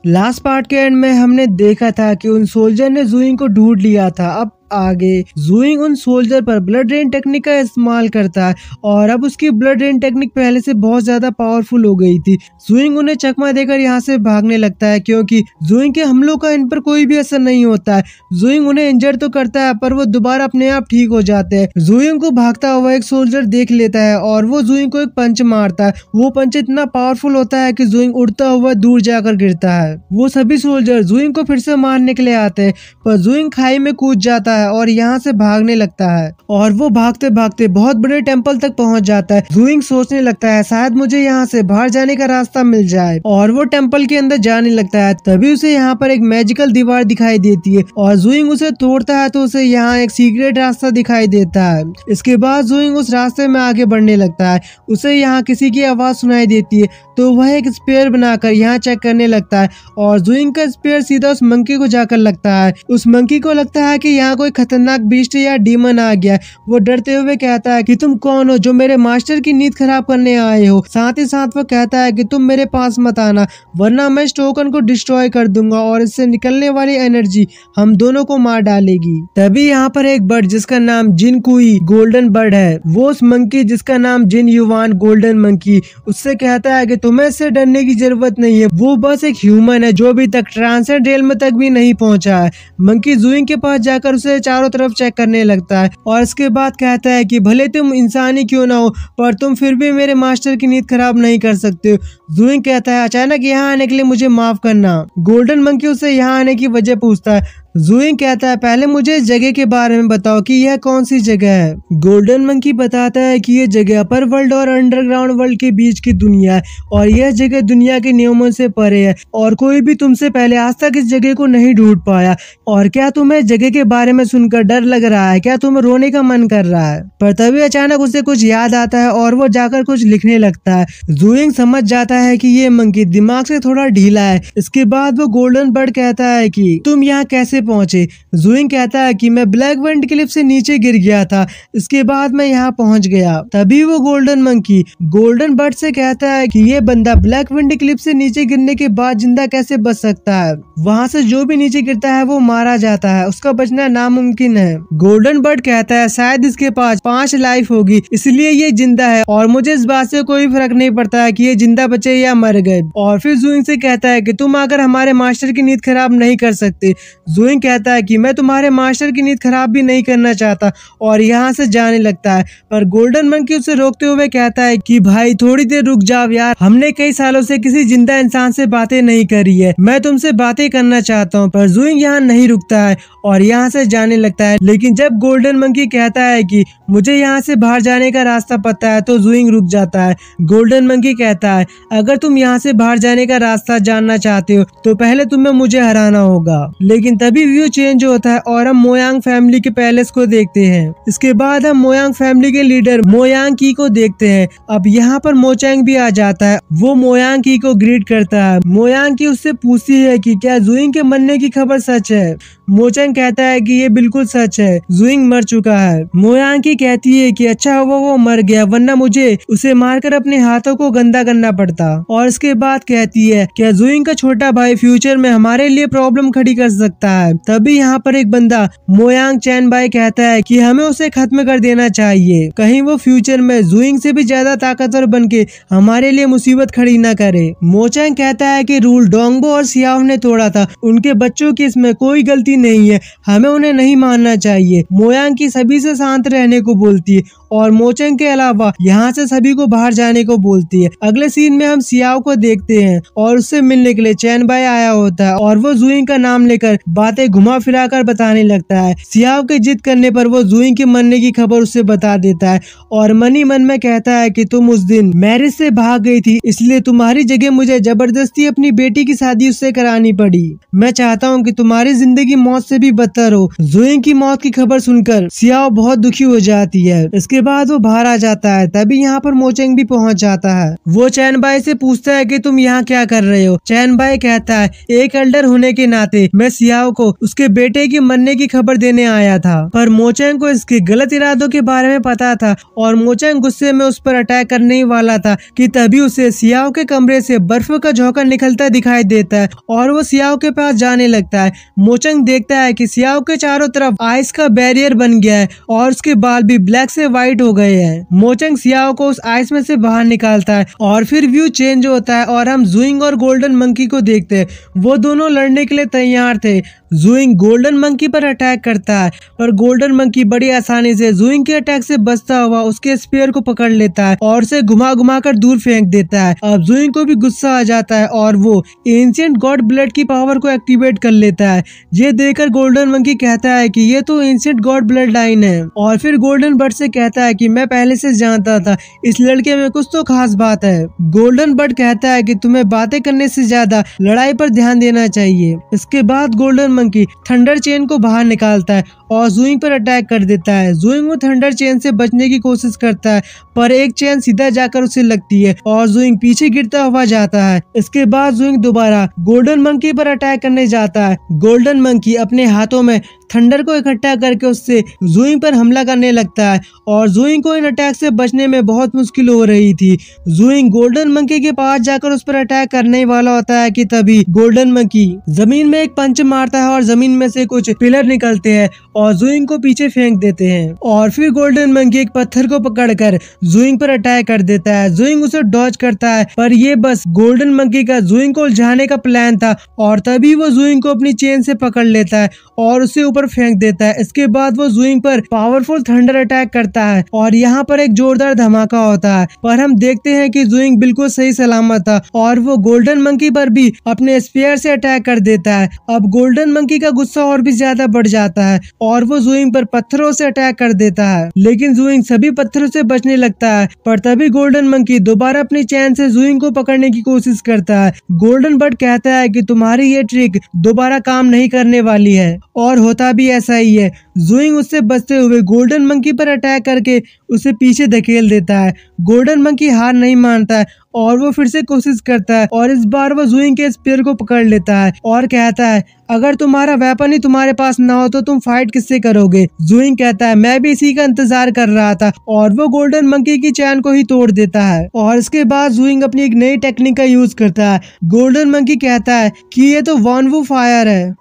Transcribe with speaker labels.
Speaker 1: Last part के and में हमने देखा था कि उन सोल्जर ने जुइंग को ढूंढ लिया था। अब आगे जुइंग उन सोल्जर पर ब्लड ड्रेन टेक्निक का इस्तेमाल करता है और अब उसकी ब्लड ड्रेन टेक्निक पहले से बहुत ज्यादा पावरफुल हो गई थी। जुइंग उन्हें चकमा देकर यहाँ से भागने लगता है क्योंकि जुइंग के हमलों का इन पर कोई भी असर नहीं होता है। जुइंग उन्हें इंजर तो करता है पर वो दोबारा अपने आप ठीक हो जाते हैं। जुइंग को भागता हुआ एक सोल्जर देख लेता है और वो जुइंग को एक पंच मारता है। वो पंच इतना पावरफुल होता है कि जुइंग उड़ता हुआ दूर जाकर गिरता है। वो सभी सोल्जर जुइंग को फिर से मारने के लिए आते हैं पर जुइंग खाई में कूद जाता है और यहाँ से भागने लगता है और वो भागते भागते बहुत बड़े टेम्पल तक पहुँच जाता है। जुइंग सोचने लगता है शायद मुझे यहाँ से बाहर जाने का रास्ता मिल जाए और वो टेम्पल के अंदर जाने लगता है। तभी उसे यहाँ पर एक मैजिकल दीवार दिखाई देती है और जुइंग उसे तोड़ता है तो उसे यहाँ एक सीक्रेट रास्ता दिखाई देता है। इसके बाद जुइंग उस रास्ते में आगे बढ़ने लगता है। उसे यहाँ किसी की आवाज सुनाई देती है तो वह एक स्पेयर बनाकर यहाँ चेक करने लगता है और जुइंग का स्पेयर सीधा उस मंकी को जाकर लगता है। उस मंकी को लगता है कि यहाँ कोई खतरनाक बीस्ट या डीमन आ गया। वो डरते हुए कहता है कि तुम कौन हो जो मेरे मास्टर की नींद खराब करने आए हो। साथ ही साथ वो कहता है कि तुम मेरे पास मत आना वरना मैं इस टोकन को डिस्ट्रॉय कर दूंगा और इससे निकलने वाली एनर्जी हम दोनों को मार डालेगी। तभी यहाँ पर एक बर्ड जिसका नाम जिन कुई गोल्डन बर्ड है वो उस मंकी जिसका नाम जिन युवान गोल्डन मंकी उससे कहता है कि तुम्हें इससे डरने की जरूरत नहीं है। वो बस एक ह्यूमन है जो अभी तक ट्रांसेंड रेल्म तक भी नहीं पहुंचा है। मंकी जुइंग के पास जाकर उसे चारों तरफ चेक करने लगता है और इसके बाद कहता है कि भले तुम इंसानी क्यों ना हो पर तुम फिर भी मेरे मास्टर की नींद खराब नहीं कर सकते हो। जुइंग कहता है अचानक यहाँ आने के लिए मुझे माफ करना। गोल्डन मंकी उससे यहाँ आने की वजह पूछता है। जुइंग कहता है पहले मुझे इस जगह के बारे में बताओ कि यह कौन सी जगह है। गोल्डन मंकी बताता है कि यह जगह अपर वर्ल्ड और अंडरग्राउंड वर्ल्ड के बीच की दुनिया है और यह जगह दुनिया के नियमों से परे है और कोई भी तुमसे पहले आज तक इस जगह को नहीं ढूंढ पाया। और क्या तुम्हें जगह के बारे में सुनकर डर लग रहा है? क्या तुम्हें रोने का मन कर रहा है? पर तभी अचानक उसे कुछ याद आता है और वो जाकर कुछ लिखने लगता है। जुइंग समझ जाता है कि ये मंकी दिमाग से थोड़ा ढीला है। इसके बाद वो गोल्डन बर्ड कहता है कि तुम यहाँ कैसे पहुंचे? जुइंग कहता है कि मैं ब्लैक विंड क्लिफ से नीचे गिर गया था, इसके बाद मैं यहाँ पहुंच गया। तभी वो गोल्डन मंकी गोल्डन बर्ड से कहता है कि ये बंदा ब्लैक विंड क्लिफ से नीचे गिरने के बाद जिंदा कैसे बच सकता है? वहाँ से जो भी नीचे गिरता है वो मारा जाता है, उसका बचना नामुमकिन है। गोल्डन बर्ड कहता है शायद इसके पास 5 लाइफ होगी इसलिए ये जिंदा है और मुझे इस बात से कोई फर्क नहीं पड़ता है कि ये जिंदा बचे या मर गए। और फिर जुइंग से कहता है कि तुम आकर हमारे मास्टर की नींद खराब नहीं कर सकते। जुइंग कहता है कि मैं तुम्हारे मास्टर की नींद खराब भी नहीं करना चाहता और यहाँ से जाने लगता है। पर गोल्डन मंकी उसे रोकते हुए कहता है कि भाई थोड़ी देर रुक जाओ यार, हमने कई सालों से किसी जिंदा इंसान से बातें नहीं करी है, मैं तुमसे बातें करना चाहता हूँ। पर जुइंग यहाँ नहीं रुकता है और यहाँ से जाने लगता है। लेकिन जब गोल्डन मंकी कहता है कि मुझे यहाँ से बाहर जाने का रास्ता पता है तो जुइंग रुक जाता है। गोल्डन मंकी कहता है अगर तुम यहाँ से बाहर जाने का रास्ता जानना चाहते हो तो पहले तुम्हें मुझे हराना होगा। लेकिन तभी व्यू चेंज होता है और हम मोयांग फैमिली के पैलेस को देखते हैं। इसके बाद हम मोयांग फैमिली के लीडर मोयांग की को देखते हैं। अब यहाँ पर मोचैंग भी आ जाता है। वो मोयांग की को ग्रीट करता है। मोयांग की उससे पूछती है कि क्या जुइंग के मरने की खबर सच है? मोचैंग कहता है कि ये बिल्कुल सच है, जुइंग मर चुका है। मोयांग की कहती है कि अच्छा हुआ वो मर गया वरना मुझे उसे मारकर अपने हाथों को गंदा करना पड़ता। और इसके बाद कहती है क्या जुइंग का छोटा भाई फ्यूचर में हमारे लिए प्रॉब्लम खड़ी कर सकता है? तभी यहाँ पर एक बंदा मोयांग चैन भाई कहता है कि हमें उसे खत्म कर देना चाहिए, कहीं वो फ्यूचर में जुइंग से भी ज्यादा ताकतवर बन के हमारे लिए मुसीबत खड़ी न करे। मोचैंग कहता है कि रूल डोंगबो और सियाओ ने तोड़ा था, उनके बच्चों की इसमें कोई गलती नहीं है, हमें उन्हें नहीं मानना चाहिए। मोयांग की सभी से शांत रहने को बोलती है और मोचैंग के अलावा यहाँ से सभी को बाहर जाने को बोलती है। अगले सीन में हम सियाओ को देखते हैं और उससे मिलने के लिए चैन भाई आया होता है और वो जुइंग का नाम लेकर बातें घुमा फिरा कर बताने लगता है। सियाओ के जिद करने पर वो जुइंग के मरने की खबर उससे बता देता है और मन ही मन में कहता है कि तुम उस दिन मैरिज से भाग गई थी इसलिए तुम्हारी जगह मुझे जबरदस्ती अपनी बेटी की शादी उससे करानी पड़ी। मैं चाहता हूँ कि तुम्हारी जिंदगी मौत से भी बदतर हो। जुइंग की मौत की खबर सुनकर सियाओ बहुत दुखी हो जाती है। इसके बाद वो बाहर आ जाता है। तभी यहाँ पर मोचेंग भी पहुँच जाता है। वो चैन बाई से पूछता है कि तुम यहाँ क्या कर रहे हो। चैन बाई कहता है, एक एल्डर होने के नाते मैं सियाओ को उसके बेटे के मरने की खबर देने आया था। पर मोचेंग को इसके गलत इरादों के बारे में पता था और मोचेंग गुस्से में उस पर अटैक करने ही वाला था कि तभी उसे सियाओ के कमरे से बर्फ का झोंका निकलता दिखाई देता है और वो सियाओ के पास जाने लगता है। मोचेंग देखता है कि सियाओ के चारों तरफ आइस का बैरियर बन गया है और उसके बाल भी ब्लैक से व्हाइट हो गए हैं। मोचेंग सियाओ को उस आइस में से बाहर निकालता है और फिर व्यू चेंज होता है और हम जुइंग और गोल्डन मंकी को देखते हैं। वो दोनों लड़ने के लिए तैयार थे। जुइंग गोल्डन मंकी पर अटैक करता है पर गोल्डन मंकी बड़ी आसानी से जुइंग के अटैक से बचता हुआ उसके स्पेयर को पकड़ लेता है और उसे घुमा घुमा कर दूर फेंक देता है। अब जुइंग को भी गुस्सा आ जाता है और वो एंशिएंट गॉड ब्लड की पावर को एक्टिवेट कर लेता है। ये देखकर गोल्डन मंकी कहता है कि ये तो एंशिएंट गॉड ब्लड लाइन है और फिर गोल्डन बर्ड से कहता है कि मैं पहले से जानता था इस लड़के में कुछ तो खास बात है। गोल्डन बर्ड कहता है कि तुम्हें बातें करने से ज्यादा लड़ाई पर ध्यान देना चाहिए। इसके बाद गोल्डन मंकी थंडर चेन को बाहर निकालता है और जुइंग पर अटैक कर देता है। जुइंग वो थंडर चेन से बचने की कोशिश करता है पर एक चेन सीधा जाकर उसे लगती है और जुइंग पीछे गिरता हुआ जाता है। इसके बाद जुइंग दोबारा गोल्डन मंकी पर अटैक करने जाता है। गोल्डन मंकी अपने हाथों में थंडर को इकट्ठा करके उससे जुइंग पर हमला करने लगता है और जुइंग को इन अटैक से बचने में बहुत मुश्किल हो रही थी। जुइंग गोल्डन मंकी के पास जाकर उस पर अटैक करने वाला होता है कि तभी गोल्डन मंकी जमीन में एक पंच मारता है और जमीन में से कुछ पिलर निकलते हैं और जुइंग को पीछे फेंक देते हैं और फिर गोल्डन मंकी एक पत्थर को पकड़कर जुइंग पर अटैक कर देता है। जुइंग उसे डॉज करता है पर ये बस गोल्डन मंकी का जुइंग को उलझाने का प्लान था और तभी वो जुइंग को अपनी चेन से पकड़ लेता है और उसे ऊपर फेंक देता है। इसके बाद वो जुइंग पर पावरफुल थंडर अटैक करता है और यहाँ पर एक जोरदार धमाका होता है पर हम देखते हैं कि जुइंग बिल्कुल सही सलामत था और वो गोल्डन मंकी पर भी अपने स्पेयर से अटैक कर देता है। अब गोल्डन मंकी का गुस्सा और भी ज्यादा बढ़ जाता है और वो जुइंग पर पत्थरों से अटैक कर देता है लेकिन जुइंग सभी पत्थरों से बचने लगता है पर तभी गोल्डन मंकी दोबारा अपनी चैन से जुइंग को पकड़ने की कोशिश करता है। गोल्डन बर्ड कहता है कि तुम्हारी ये ट्रिक दोबारा काम नहीं करने वाली है और होता भी ऐसा ही है। जुइंग उससे बचते हुए गोल्डन मंकी पर अटैक करके उसे पीछे धकेल देता है। गोल्डन मंकी हार नहीं मानता है और वो फिर से कोशिश करता है और इस बार वो जुइंग के स्पेयर को पकड़ लेता है और कहता है अगर तुम्हारा वेपन ही तुम्हारे पास ना हो तो तुम फाइट किससे करोगे। जुइंग कहता है मैं भी इसी का इंतजार कर रहा था और वो गोल्डन मंकी की चैन को ही तोड़ देता है और इसके बाद जुइंग अपनी एक नई टेक्निक का यूज करता है। गोल्डन मंकी कहता है कि ये तो वॉन वू फायर है